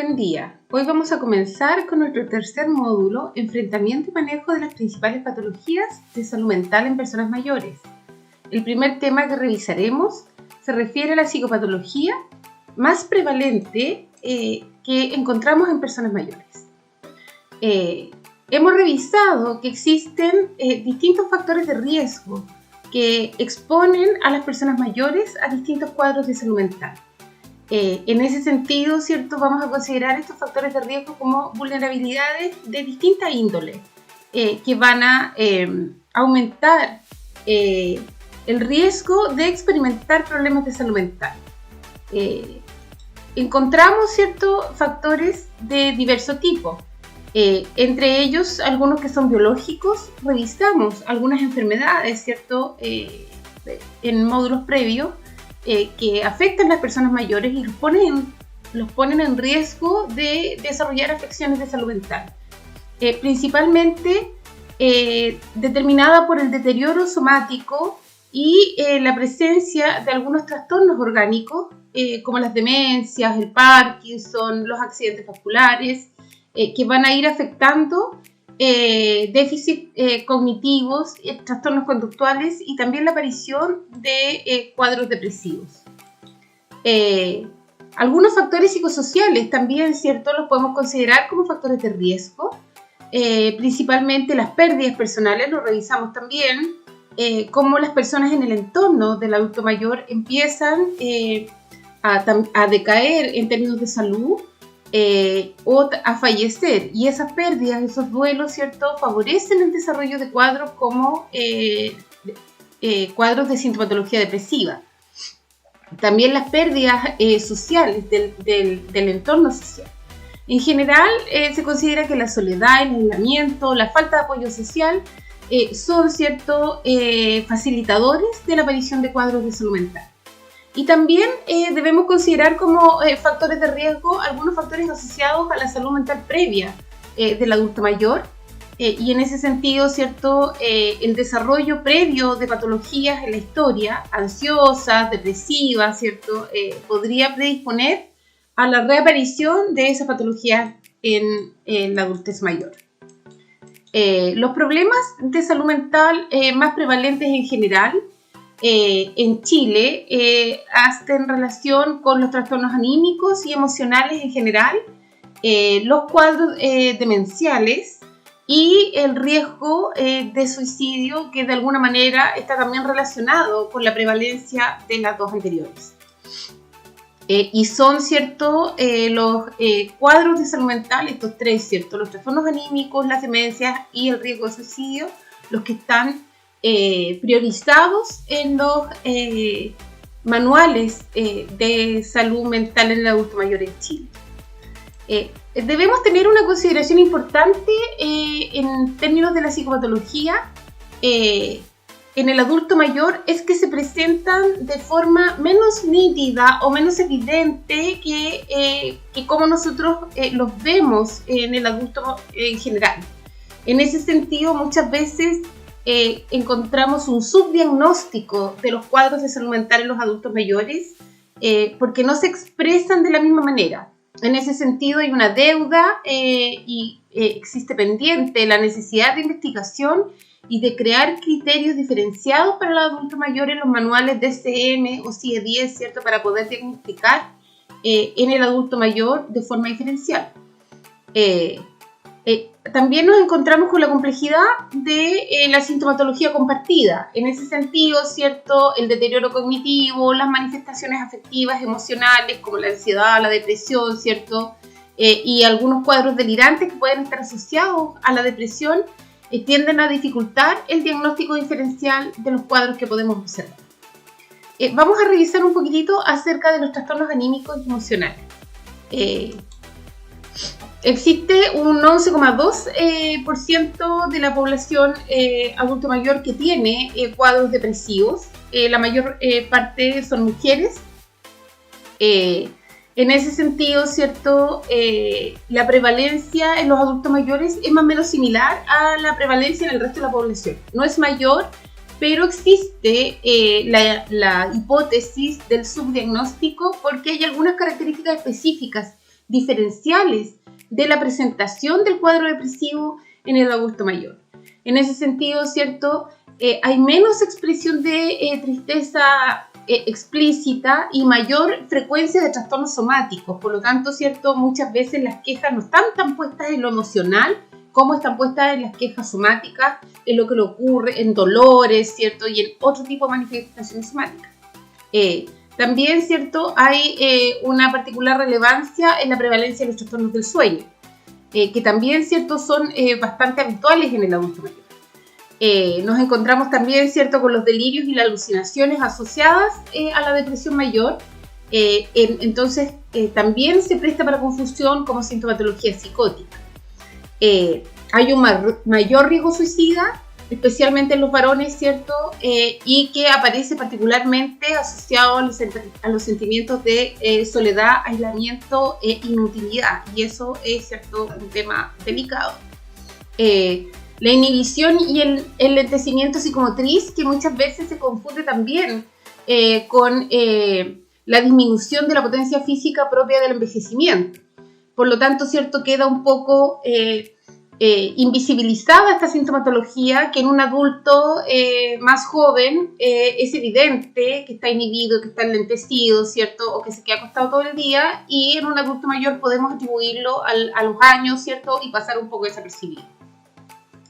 Buen día. Hoy vamos a comenzar con nuestro tercer módulo, enfrentamiento y manejo de las principales patologías de salud mental en personas mayores. El primer tema que revisaremos se refiere a la psicopatología más prevalente que encontramos en personas mayores. Hemos revisado que existen distintos factores de riesgo que exponen a las personas mayores a distintos cuadros de salud mental. En ese sentido, ¿cierto? Vamos a considerar estos factores de riesgo como vulnerabilidades de distinta índole que van a aumentar el riesgo de experimentar problemas de salud mental. Encontramos, ¿cierto?, factores de diverso tipo. Entre ellos, algunos que son biológicos. Revisamos algunas enfermedades, ¿cierto?, en módulos previos, que afectan a las personas mayores y los ponen en riesgo de desarrollar afecciones de salud mental, principalmente determinada por el deterioro somático y la presencia de algunos trastornos orgánicos como las demencias, el Parkinson, los accidentes vasculares, que van a ir afectando déficits cognitivos, trastornos conductuales y también la aparición de cuadros depresivos. Algunos factores psicosociales también, ¿cierto?, los podemos considerar como factores de riesgo, principalmente las pérdidas personales, lo revisamos también, cómo las personas en el entorno del adulto mayor empiezan a decaer en términos de salud, o a fallecer, y esas pérdidas, esos duelos, ¿cierto?, favorecen el desarrollo de cuadros como cuadros de sintomatología depresiva. También las pérdidas sociales del entorno social. En general, se considera que la soledad, el aislamiento, la falta de apoyo social son, ¿cierto?, facilitadores de la aparición de cuadros de salud mental. Y también debemos considerar como factores de riesgo algunos factores asociados a la salud mental previa del adulto mayor, y en ese sentido, ¿cierto?, el desarrollo previo de patologías en la historia, ansiosas, depresivas, ¿cierto?, podría predisponer a la reaparición de esas patologías en la adultez mayor. Los problemas de salud mental más prevalentes en general en Chile hacen relación con los trastornos anímicos y emocionales en general, los cuadros demenciales y el riesgo de suicidio, que de alguna manera está también relacionado con la prevalencia de las dos anteriores. Y son, ¿cierto?, los cuadros de salud mental, estos tres, ¿cierto?, los trastornos anímicos, las demencias y el riesgo de suicidio, los que están priorizados en los manuales de salud mental en el adulto mayor en Chile. Debemos tener una consideración importante en términos de la psicopatología en el adulto mayor, es que se presentan de forma menos nítida o menos evidente que como nosotros los vemos en el adulto en general. En ese sentido, muchas veces encontramos un subdiagnóstico de los cuadros de salud mental en los adultos mayores porque no se expresan de la misma manera. En ese sentido hay una deuda y existe pendiente la necesidad de investigación y de crear criterios diferenciados para los adultos mayores en los manuales DSM o CIE-10, ¿cierto?, para poder diagnosticar en el adulto mayor de forma diferencial. También nos encontramos con la complejidad de la sintomatología compartida. En ese sentido, ¿cierto?, el deterioro cognitivo, las manifestaciones afectivas, emocionales, como la ansiedad, la depresión, ¿cierto?, y algunos cuadros delirantes que pueden estar asociados a la depresión, tienden a dificultar el diagnóstico diferencial de los cuadros que podemos observar. Vamos a revisar un poquitito acerca de los trastornos anímicos y emocionales. Existe un 11,2% de la población adulto mayor que tiene cuadros depresivos. La mayor parte son mujeres. En ese sentido, ¿cierto?, la prevalencia en los adultos mayores es más o menos similar a la prevalencia en el resto de la población. No es mayor, pero existe la hipótesis del subdiagnóstico porque hay algunas características específicas diferenciales de la presentación del cuadro depresivo en el adulto mayor. En ese sentido, ¿cierto? Hay menos expresión de tristeza explícita y mayor frecuencia de trastornos somáticos. Por lo tanto, ¿cierto? Muchas veces las quejas no están tan puestas en lo emocional como están puestas en las quejas somáticas, en lo que le ocurre, en dolores, ¿cierto? Y en otro tipo de manifestaciones somáticas. También, ¿cierto? Hay una particular relevancia en la prevalencia de los trastornos del sueño, que también, ¿cierto? Son bastante habituales en el adulto mayor. Nos encontramos también, ¿cierto?, con los delirios y las alucinaciones asociadas a la depresión mayor. Entonces, también se presta para confusión como sintomatología psicótica. Hay un mayor riesgo suicida, especialmente en los varones, ¿cierto? Y que aparece particularmente asociado a los sentimientos de soledad, aislamiento e inutilidad. Y eso es, ¿cierto?, un tema delicado. La inhibición y el enlentecimiento psicomotriz, que muchas veces se confunde también con la disminución de la potencia física propia del envejecimiento. Por lo tanto, ¿cierto?, queda un poco invisibilizada esta sintomatología, que en un adulto más joven es evidente que está inhibido, que está enlentecido, ¿cierto?, o que se queda acostado todo el día, y en un adulto mayor podemos atribuirlo a los años, ¿cierto?, y pasar un poco desapercibido.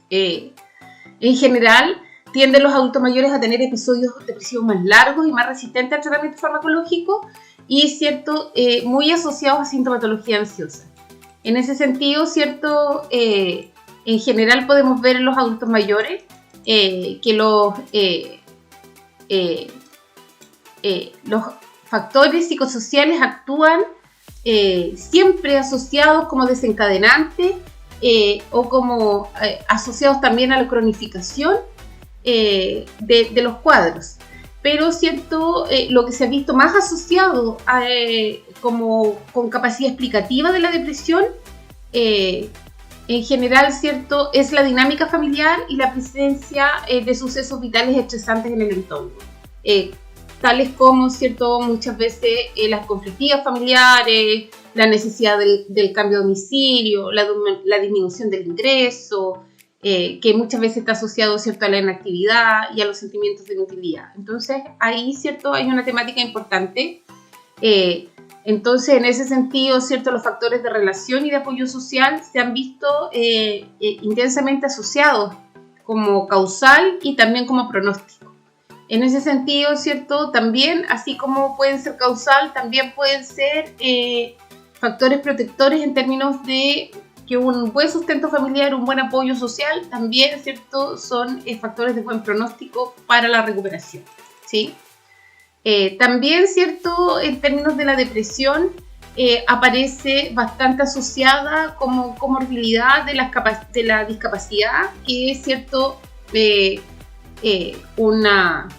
En general, tienden los adultos mayores a tener episodios depresivos más largos y más resistentes al tratamiento farmacológico y, ¿cierto?, muy asociados a sintomatología ansiosa. En ese sentido, ¿cierto?, en general podemos ver en los adultos mayores que los factores psicosociales actúan siempre asociados como desencadenantes o como asociados también a la cronificación de los cuadros. Pero, ¿cierto?, lo que se ha visto más asociado como con capacidad explicativa de la depresión, en general, ¿cierto?, es la dinámica familiar y la presencia de sucesos vitales estresantes en el entorno. Tales como, ¿cierto?, muchas veces las conflictivas familiares, la necesidad del cambio de domicilio, la disminución del ingreso, que muchas veces está asociado, ¿cierto?, a la inactividad y a los sentimientos de inutilidad. Entonces, ahí, ¿cierto?, hay una temática importante. Entonces, en ese sentido, ¿cierto?, los factores de relación y de apoyo social se han visto intensamente asociados como causal y también como pronóstico. En ese sentido, ¿cierto?, también, así como pueden ser causal, también pueden ser factores protectores en términos de que un buen sustento familiar, un buen apoyo social, también, ¿cierto?, son factores de buen pronóstico para la recuperación, ¿sí? También, ¿cierto?, en términos de la depresión, aparece bastante asociada como comorbilidad de la discapacidad, que es, ¿cierto?, una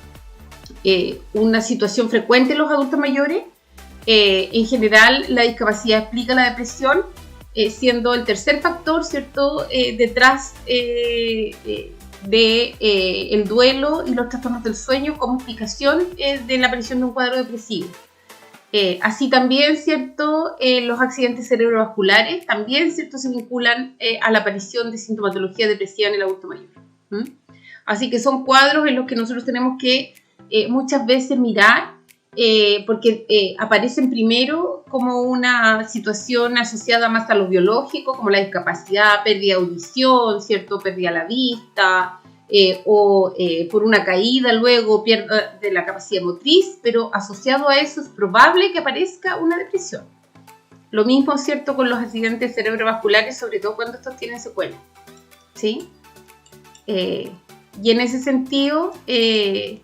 situación frecuente en los adultos mayores. En general, la discapacidad explica la depresión, siendo el tercer factor, ¿cierto?, detrás el duelo y los trastornos del sueño como explicación de la aparición de un cuadro depresivo. Así también, ¿cierto?, los accidentes cerebrovasculares también, ¿cierto?, se vinculan a la aparición de sintomatología depresiva en el adulto mayor. Así que son cuadros en los que nosotros tenemos que muchas veces mirar, porque aparecen primero como una situación asociada más a lo biológico, como la discapacidad, pérdida de audición, ¿cierto?, pérdida de la vista, o por una caída luego pérdida de la capacidad motriz, pero asociado a eso es probable que aparezca una depresión. Lo mismo, ¿cierto?, con los accidentes cerebrovasculares, sobre todo cuando estos tienen secuelas, ¿sí? Y en ese sentido, es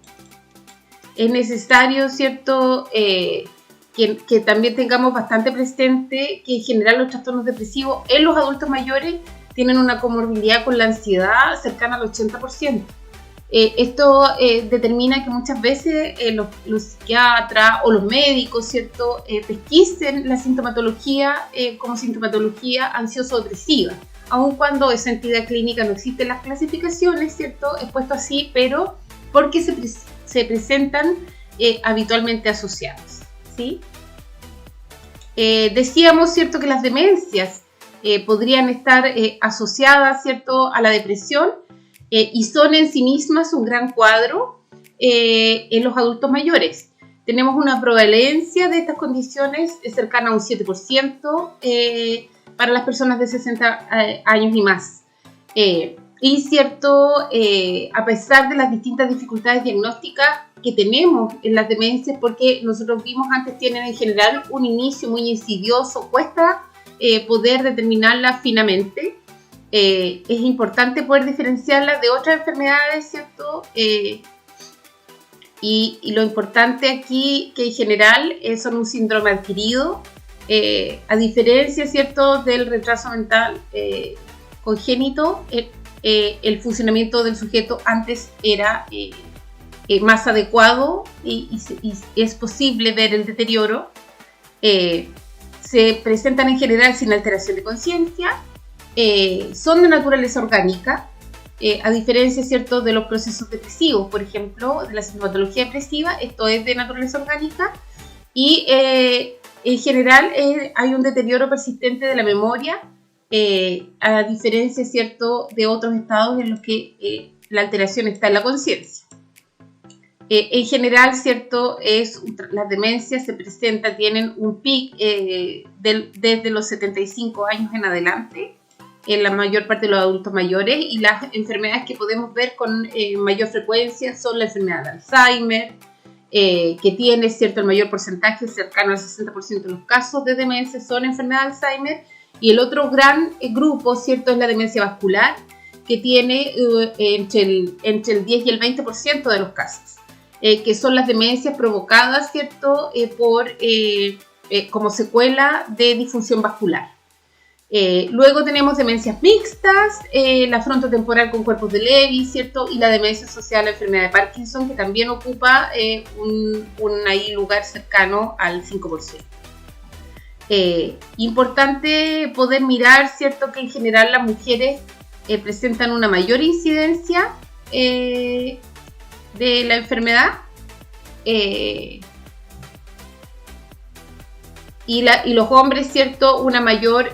necesario, ¿cierto?, que también tengamos bastante presente que en general los trastornos depresivos en los adultos mayores tienen una comorbilidad con la ansiedad cercana al 80%. Esto determina que muchas veces los psiquiatras o los médicos, ¿cierto?, pesquisen la sintomatología como sintomatología ansioso-depresiva, aun cuando esa entidad clínica no existe en las clasificaciones, ¿cierto?, es puesto así, pero porque se presentan habitualmente asociados, ¿sí? Decíamos, ¿cierto?, que las demencias podrían estar asociadas, ¿cierto?, a la depresión y son en sí mismas un gran cuadro en los adultos mayores. Tenemos una prevalencia de estas condiciones cercana a un 7% para las personas de 60 años y más. Y cierto, a pesar de las distintas dificultades diagnósticas que tenemos en las demencias, porque nosotros vimos antes, tienen en general un inicio muy insidioso, cuesta poder determinarla finamente. Es importante poder diferenciarla de otras enfermedades, ¿cierto? Y lo importante aquí, que en general son un síndrome adquirido, a diferencia, ¿cierto?, del retraso mental congénito, el funcionamiento del sujeto antes era más adecuado y es posible ver el deterioro. Se presentan en general sin alteración de conciencia, son de naturaleza orgánica, a diferencia, ¿cierto?, de los procesos depresivos, por ejemplo, de la sintomatología depresiva. Esto es de naturaleza orgánica y en general hay un deterioro persistente de la memoria, a diferencia, ¿cierto?, de otros estados en los que la alteración está en la conciencia. En general, ¿cierto?, las demencias se presentan, tienen un pic desde los 75 años en adelante, en la mayor parte de los adultos mayores, y las enfermedades que podemos ver con mayor frecuencia son la enfermedad de Alzheimer, que tiene, ¿cierto?, el mayor porcentaje, cercano al 60% de los casos de demencia son enfermedad de Alzheimer, y el otro gran grupo, ¿cierto?, es la demencia vascular, que tiene entre el 10 y el 20% de los casos, que son las demencias provocadas, ¿cierto?, como secuela de disfunción vascular. Luego tenemos demencias mixtas, la frontotemporal con cuerpos de Levy, ¿cierto?, y la demencia asociada a la enfermedad de Parkinson, que también ocupa un lugar cercano al 5%. Importante poder mirar, ¿cierto?, que en general las mujeres presentan una mayor incidencia de la enfermedad, y los hombres, ¿cierto?, una mayor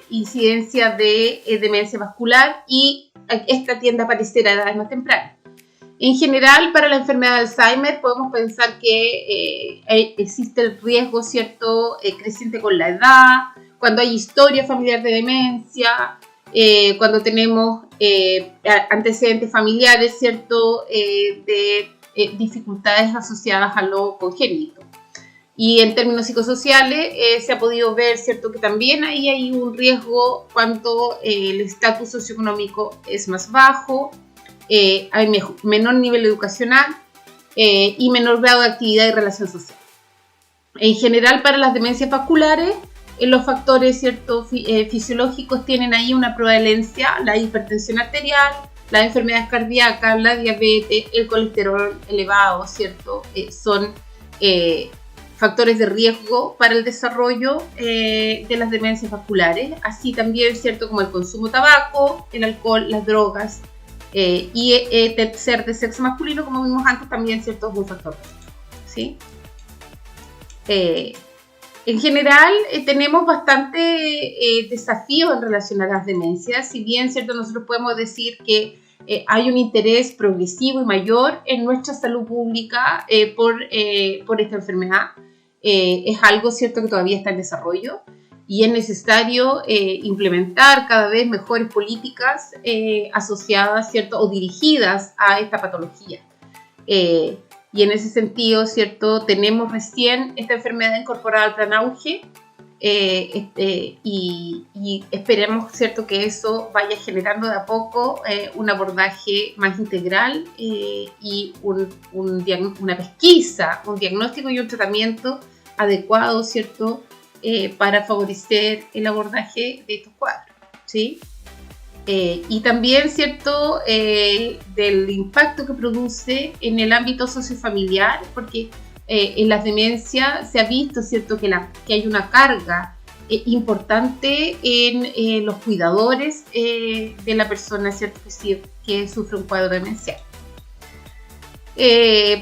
incidencia de demencia vascular, y esta tiende a aparecer a edades más tempranas. En general, para la enfermedad de Alzheimer podemos pensar que existe el riesgo, ¿cierto?, creciente con la edad, cuando hay historia familiar de demencia, cuando tenemos antecedentes familiares, ¿cierto?, de dificultades asociadas a lo congénito. Y en términos psicosociales se ha podido ver, ¿cierto?, que también ahí hay un riesgo cuando el estatus socioeconómico es más bajo, hay menor nivel educacional y menor grado de actividad y relación social. En general, para las demencias vasculares, los factores, ¿cierto?, fisiológicos tienen ahí una prevalencia: la hipertensión arterial, las enfermedades cardíacas, la diabetes, el colesterol elevado, ¿cierto?, son factores de riesgo para el desarrollo de las demencias vasculares, así también, ¿cierto?, como el consumo de tabaco, el alcohol, las drogas, y ser de sexo masculino, como vimos antes, también, ¿cierto?, es un factor, ¿sí? En general, tenemos bastante desafíos en relación a las demencias. Si bien, ¿cierto?, nosotros podemos decir que hay un interés progresivo y mayor en nuestra salud pública por esta enfermedad, es algo, ¿cierto?, que todavía está en desarrollo, y es necesario implementar cada vez mejores políticas asociadas, ¿cierto?, o dirigidas a esta patología. Y en ese sentido, ¿cierto?, tenemos recién esta enfermedad incorporada al plan Auge, y esperemos, ¿cierto?, que eso vaya generando de a poco un abordaje más integral y una pesquisa, un diagnóstico y un tratamiento adecuado, ¿cierto?, para favorecer el abordaje de estos cuadros, ¿sí? Y también, ¿cierto?, del impacto que produce en el ámbito sociofamiliar, porque en las demencias se ha visto, ¿cierto?, que hay una carga importante en los cuidadores de la persona, ¿cierto?, que sufre un cuadro demencial.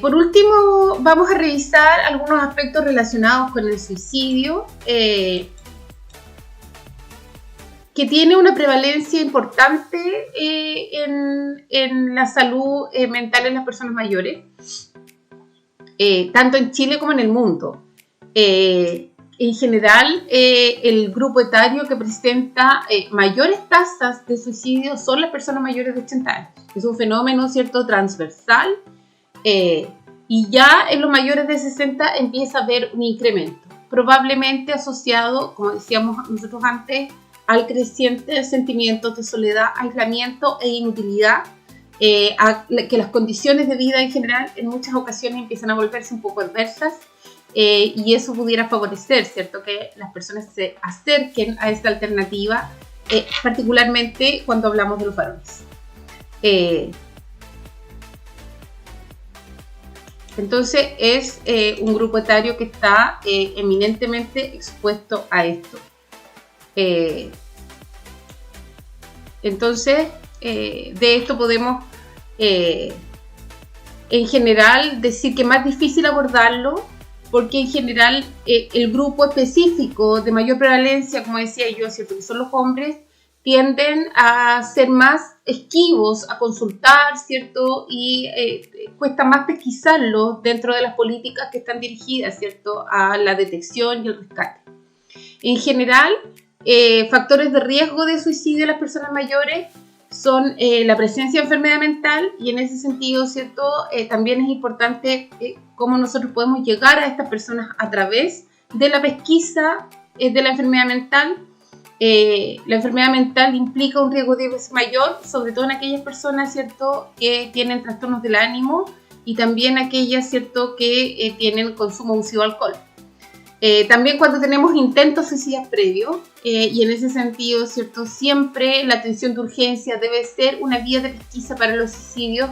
Por último, vamos a revisar algunos aspectos relacionados con el suicidio, que tiene una prevalencia importante en la salud mental en las personas mayores, tanto en Chile como en el mundo. En general, el grupo etario que presenta mayores tasas de suicidio son las personas mayores de 80 años. Es un fenómeno, ¿cierto?, transversal, y ya en los mayores de 60 empieza a haber un incremento, probablemente asociado, como decíamos nosotros antes, al creciente sentimiento de soledad, aislamiento e inutilidad, que las condiciones de vida en general en muchas ocasiones empiezan a volverse un poco adversas, y eso pudiera favorecer, ¿cierto?, que las personas se acerquen a esta alternativa, particularmente cuando hablamos de los varones. Entonces es un grupo etario que está eminentemente expuesto a esto. Entonces, de esto podemos en general decir que es más difícil abordarlo, porque en general el grupo específico de mayor prevalencia, como decía yo, ¿cierto?, que son los hombres, tienden a ser más esquivos a consultar, ¿cierto?, y cuesta más pesquisarlos dentro de las políticas que están dirigidas, ¿cierto?, a la detección y el rescate. En general, factores de riesgo de suicidio en las personas mayores son la presencia de enfermedad mental, y en ese sentido, ¿cierto?, también es importante cómo nosotros podemos llegar a estas personas a través de la pesquisa de la enfermedad mental. La enfermedad mental implica un riesgo 10 veces mayor, sobre todo en aquellas personas, ¿cierto?, que tienen trastornos del ánimo, y también aquellas, ¿cierto?, que tienen consumo abusivo de alcohol. También cuando tenemos intentos suicidas previos, y en ese sentido, ¿cierto?, siempre la atención de urgencia debe ser una vía de pesquisa para los suicidios,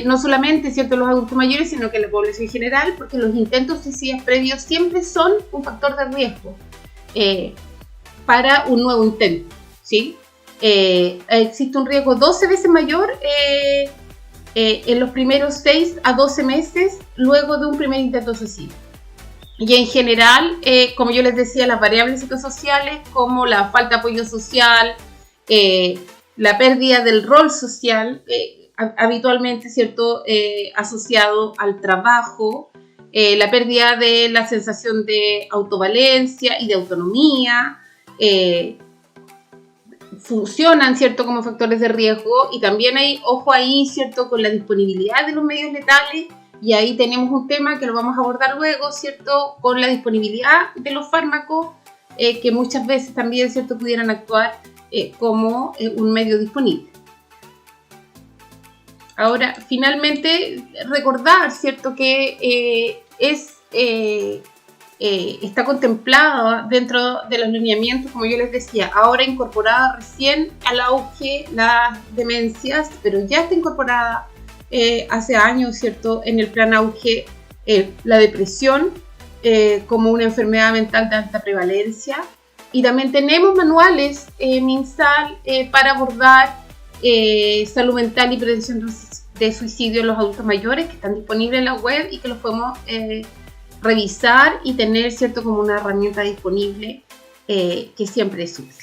no solamente, ¿cierto?, los adultos mayores, sino que la población en general, porque los intentos suicidas previos siempre son un factor de riesgo para un nuevo intento, ¿sí? Existe un riesgo 12 veces mayor en los primeros 6 a 12 meses luego de un primer intento de suicidio. Y en general, como yo les decía, las variables psicosociales como la falta de apoyo social, la pérdida del rol social, habitualmente, ¿cierto?, asociado al trabajo, la pérdida de la sensación de autovalencia y de autonomía, funcionan, ¿cierto?, como factores de riesgo. Y también hay, ojo ahí, ¿cierto?, con la disponibilidad de los medios letales, y ahí tenemos un tema que lo vamos a abordar luego, ¿cierto?, con la disponibilidad de los fármacos, que muchas veces también, ¿cierto?, pudieran actuar como un medio disponible. Ahora, finalmente, recordar, ¿cierto?, que está contemplada dentro de los lineamientos, como yo les decía, ahora incorporada recién al auge las demencias, pero ya está incorporada hace años, ¿cierto?, en el plan auge la depresión como una enfermedad mental de alta prevalencia. Y también tenemos manuales MinSal para abordar salud mental y prevención de suicidio en los adultos mayores, que están disponibles en la web y que los podemos revisar y tener, ¿cierto?, como una herramienta disponible que siempre es útil.